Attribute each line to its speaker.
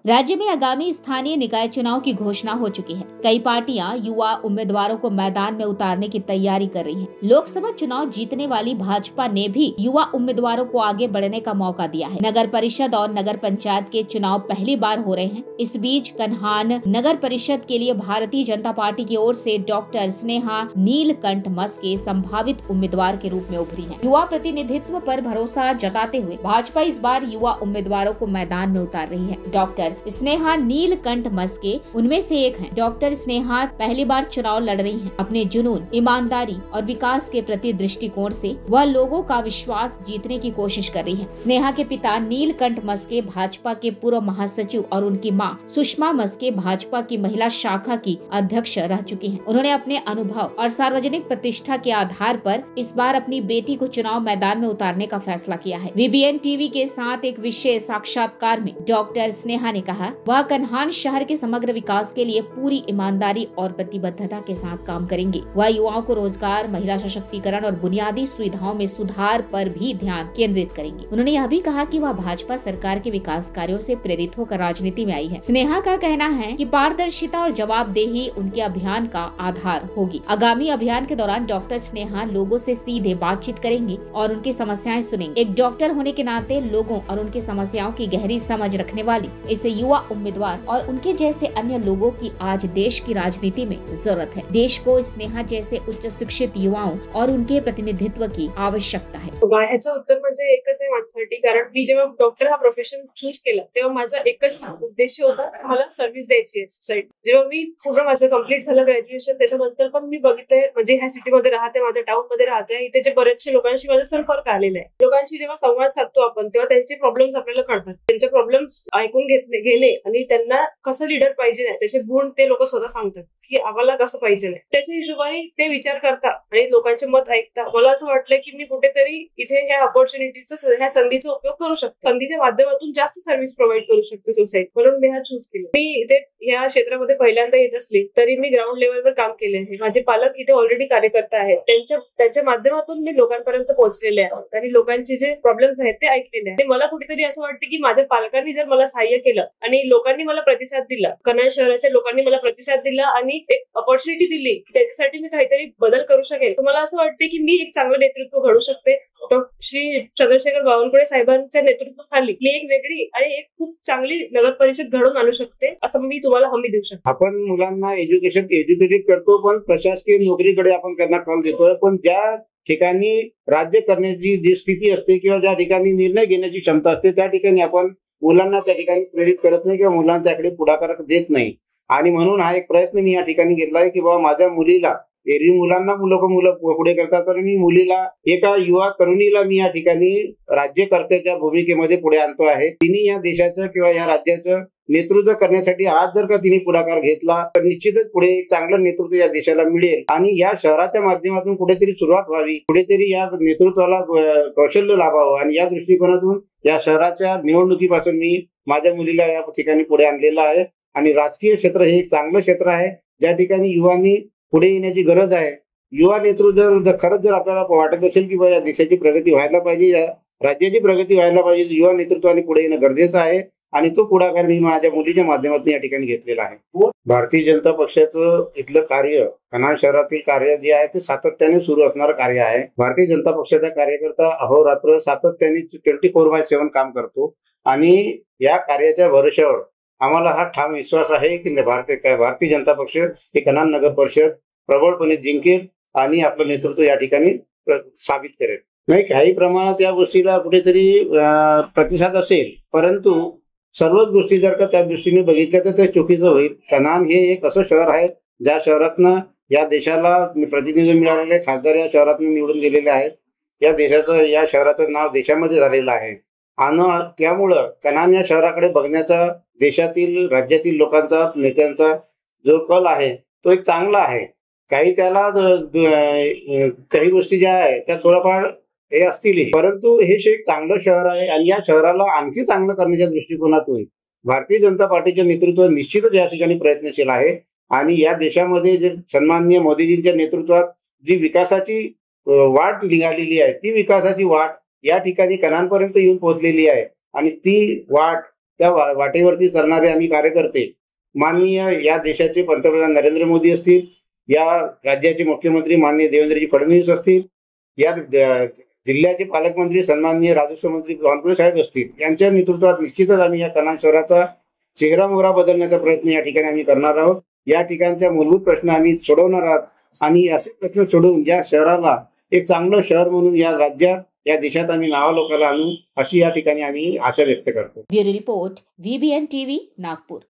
Speaker 1: राज्य में आगामी स्थानीय निकाय चुनाव की घोषणा हो चुकी है। कई पार्टियां युवा उम्मीदवारों को मैदान में उतारने की तैयारी कर रही हैं। लोकसभा चुनाव जीतने वाली भाजपा ने भी युवा उम्मीदवारों को आगे बढ़ने का मौका दिया है। नगर परिषद और नगर पंचायत के चुनाव पहली बार हो रहे हैं। इस बीच कन्हान नगर परिषद के लिए भारतीय जनता पार्टी की ओर से डॉक्टर स्नेहा नीलकंठ मस्के संभावित उम्मीदवार के रूप में उभरी है। युवा प्रतिनिधित्व पर भरोसा जताते हुए भाजपा इस बार युवा उम्मीदवारों को मैदान में उतार रही है। डॉक्टर स्नेहा नीलकंठ मस्के उनमें से एक हैं। डॉक्टर स्नेहा पहली बार चुनाव लड़ रही हैं। अपने जुनून, ईमानदारी और विकास के प्रति दृष्टिकोण से वह लोगों का विश्वास जीतने की कोशिश कर रही है। स्नेहा के पिता नीलकंठ मस्के भाजपा के पूर्व महासचिव और उनकी मां सुषमा मस्के भाजपा की महिला शाखा की अध्यक्ष रह चुकी हैं। उन्होंने अपने अनुभव और सार्वजनिक प्रतिष्ठा के आधार पर इस बार अपनी बेटी को चुनाव मैदान में उतारने का फैसला किया है। वीबीएन टीवी के साथ एक विशेष साक्षात्कार में डॉक्टर स्नेहा ने कहा वह कन्हान शहर के समग्र विकास के लिए पूरी ईमानदारी और प्रतिबद्धता के साथ काम करेंगे। वह युवाओं को रोजगार, महिला सशक्तिकरण और बुनियादी सुविधाओं में सुधार पर भी ध्यान केंद्रित करेंगे। उन्होंने यह भी कहा कि वह भाजपा सरकार के विकास कार्यों से प्रेरित होकर राजनीति में आई है। स्नेहा का कहना है कि पारदर्शिता और जवाबदेही उनके अभियान का आधार होगी। आगामी अभियान के दौरान डॉक्टर स्नेहा लोगों से सीधे बातचीत करेंगे और उनकी समस्याएं सुनेंगे। एक डॉक्टर होने के नाते लोगों और उनकी समस्याओं की गहरी समझ रखने वाली इस युवा उम्मीदवार और उनके जैसे अन्य लोगों की आज देश की राजनीति में जरूरत है। देश को स्नेहा जैसे उच्च शिक्षित युवाओं और उनके प्रतिनिधित्व की आवश्यकता है।
Speaker 2: ह्याचं उत्तर म्हणजे एकच आहे माझ्यासाठी, कारण मी जेव्हा डॉक्टर हा प्रोफेशन चूज केला तेव्हा माझा एकच उद्देश होता, मला सर्व्हिस द्यायची आहे सोसायटी। जेव्हा मी पूर्ण माझं कम्प्लीट झालं ग्रॅज्युएशन, त्याच्यानंतर पण मी बघितलंय, म्हणजे ह्या सिटीमध्ये राहते, माझ्या टाउन मध्ये राहते, इथे जे बरेचसे लोकांशी माझा संपर्क आलेला आहे। लोकांशी जेव्हा संवाद साधतो आपण तेव्हा त्यांचे प्रॉब्लेम्स आपल्याला कळतात। त्यांचे प्रॉब्लेम्स ऐकून घेणे आणि त्यांना कसं लीडर पाहिजे नाही त्याचे गुण ते लोक स्वतः सांगतात की आम्हाला कसं पाहिजे नाही, त्याच्या हिशोबाने ते विचार करता आणि लोकांचे मत ऐकता। मला असं वाटलं की मी कुठेतरी इथे ह्या ऑपॉर्च्युनिटीचा, ह्या संधीचा उपयोग करू शकते, संधीच्या माध्यमातून जास्त सर्व्हिस प्रोव्हाइड करू शकते सोसायटी, म्हणून मी हा चूज केला। मी इथे या क्षेत्रामध्ये पहिल्यांदा येत असली तरी मी ग्राउंड लेवलवर काम केले आहे। माझे पालक इथे ऑलरेडी कार्यकर्ता आहेत, त्यांच्या माध्यमातून मी लोकांपर्यंत पोहोचलेले आहे आणि लोकांचे जे प्रॉब्लेम्स आहेत ते ऐकलेले आहेत। मला कुठेतरी असं वाटतं की माझ्या पालकांनी जर मला सहाय्य केलं आणि लोकांनी मला प्रतिसाद दिला, कन्हान शहराच्या लोकांनी मला प्रतिसाद दिला आणि एक अपॉर्च्युनिटी दिली की त्याच्यासाठी मी काहीतरी बदल करू शकेल, तर मला असं वाटतं की मी एक चांगलं नेतृत्व घडू शकते। श्री चंद्रशेखर बावनकुळे साहेबांच्या नेतृत्वाखाली मी एक वेगळी आणि एक खूप चांगली नगर परिषद घडवून आणू शकते, असं मी तुम्हाला हमी देऊ शकते।
Speaker 3: आपण मुलांना एज्युकेटेड करतो, पण प्रशासकीय नोकरीकडे आपण त्यांना कल देतोय, पण ज्या ठिकाणी राज्य करण्याची जी स्थिती असते किंवा ज्या ठिकाणी निर्णय घेण्याची क्षमता असते त्या ठिकाणी आपण मुलांना त्या ठिकाणी प्रेरित करत नाही किंवा मुलांना त्याकडे पुढाकार देत नाही। आणि म्हणून हा एक प्रयत्न मी या ठिकाणी घेतला आहे की बाबा माझ्या मुलीला, एरवी मुलांना मुलं पुढे करतात, तर मी मुलीला, एका युवा तरुणीला मी या ठिकाणी राज्यकर्त्याच्या भूमिकेमध्ये पुढे आणतो आहे। तिने या देशाचं किंवा या राज्याचं नेतृत्व करण्यासाठी आज जर का तिने पुढाकार घेतला तर निश्चितच पुढे एक चांगलं नेतृत्व या देशाला मिळेल आणि या शहराच्या माध्यमातून कुठेतरी सुरुवात व्हावी, कुठेतरी या नेतृत्वाला कौशल्य लाभावं आणि या दृष्टिकोनातून या शहराच्या निवडणुकीपासून मी माझ्या मुलीला या ठिकाणी पुढे आणलेलं आहे। आणि राजकीय क्षेत्र हे एक चांगलं क्षेत्र आहे ज्या ठिकाणी युवांनी पुढे येण्याची गरज आहे। युवा नेतृत्व खरंच जर आपल्याला वाटत असेल की या देशाची प्रगती व्हायला पाहिजे, या राज्याची प्रगती व्हायला पाहिजे, युवा नेतृत्वाने पुढे येणं गरजेचं आहे आणि तो पुढाकार मी माझ्या मुलीच्या माध्यमातून या ठिकाणी घेतलेला आहे। भारतीय जनता पक्षाचं इथलं कार्य, कन्हान शहरातील कार्य जे आहे ते सातत्याने सुरू असणारं कार्य आहे। भारतीय जनता पक्षाचा कार्यकर्ता अहोरात्र सातत्याने 24/7 काम करतो आणि या कार्याच्या भरोश्यावर आम्हाला हा ठाम विश्वास आहे की भारतीय जनता पक्ष हे कन्हान नगर परिषद प्रबळपणे जिंकेल आणि आपलं नेतृत्व या ठिकाणी साबित करेल। नाही, काही प्रमाणात या गोष्टीला कुठेतरी प्रतिसाद असेल, परंतु सर्वच गोष्टी जर का त्या दृष्टीने बघितल्या तर ते चुकीचं होईल। कन्हान हे एक असं शहर आहे ज्या शहरातनं या देशाला प्रतिनिधित्व मिळालेले खासदार या शहरातून निवडून गेलेले आहेत। या शहराचं नाव देशामध्ये झालेलं आहे आणि त्यामुळं कन्हान या शहराकडे बघण्याचा देशातील, राज्यातील लोकांचा, नेत्यांचा जो कल आहे तो एक चांगला आहे। काही त्याला काही गोष्टी ज्या आहेत त्या थोडंफार हे असतील, परंतु हे एक चांगलं शहर आहे आणि या शहराला आणखी चांगलं करण्याच्या दृष्टिकोनातून भारतीय जनता पार्टीचे नेतृत्व निश्चितच या ठिकाणी प्रयत्नशील आहे आणि या देशामध्ये जे सन्माननीय मोदीजींच्या नेतृत्वात जी विकासाची वाट निघालेली आहे ती विकासाची वाट या ठिकाणी कन्हानपर्यंत येऊन पोहोचलेली आहे आणि ती वाट त्या वाटेवरती चालणारे आम्ही कार्यकर्ते माननीय या देशाचे पंतप्रधान नरेंद्र मोदी असतील, या राज्याचे मुख्यमंत्री माननीय देवेंद्रजी फडणवीस असतील, या जिल्ह्याचे पालकमंत्री सन्माननीय राजस्व मंत्री बावनकुळे साहेब असतील, यांच्या नेतृत्वात निश्चितच आम्ही या कन्हान शहराचा चेहरा मोहरा बदलण्याचा प्रयत्न या ठिकाणी आम्ही करणार आहोत. या ठिकाणच्या मूलभूत प्रश्न आम्ही सोडवणार आहोत आणि असे प्रश्न सोडवून या शहराला एक चांगलं शहर म्हणून या राज्यात या देशात आम्ही नावालोकाला आणू, अशी या ठिकाणी आम्ही आशा व्यक्त करतो.
Speaker 1: Bureau report, VBN TV, Nagpur.